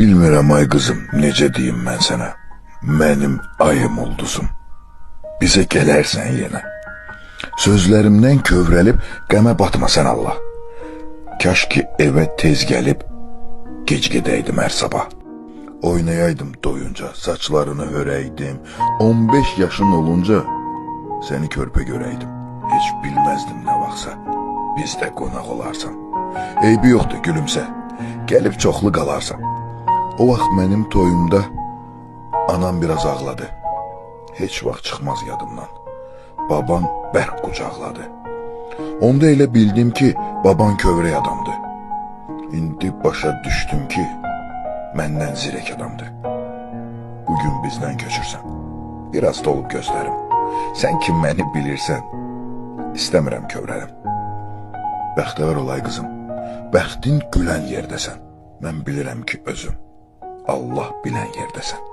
Bilmirəm ay qızım, necə deyim mən sənə. Mənim ayım ulduzum. Bizə gələrsən yenə. Sözlərimdən kövrəlib qəmə batma sən Allah. Kaş ki evə tez gəlib, gec gedəydim hər sabah. Oynayaydım doyunca, saçlarını hörəydim. 15 yaşın olunca səni körpə görəydim. Heç bilməzdim nə vaxtsa bizdə qonaq olarsan. Eybi yoxdur gülümsə, gəlib çoxlu qalarsan. O vaxt mənim toyumda anam biraz ağladı. Heç vaxt çıxmaz yadımdan. Babam bərk qucaqladı. Onda elə bildim ki, baban kövrək adamdı. İndi başa düşdüm ki, məndən zirək adamdı. Bugün bizdən köçürsən. Biraz dolub gözlərim. Sən ki məni bilirsən, istəmirəm kövrəlim. Bəxtəvər olay qızım. Bəxtin gülən yerdəsən. Mən bilirəm ki özüm Allah bilən yerdəsən.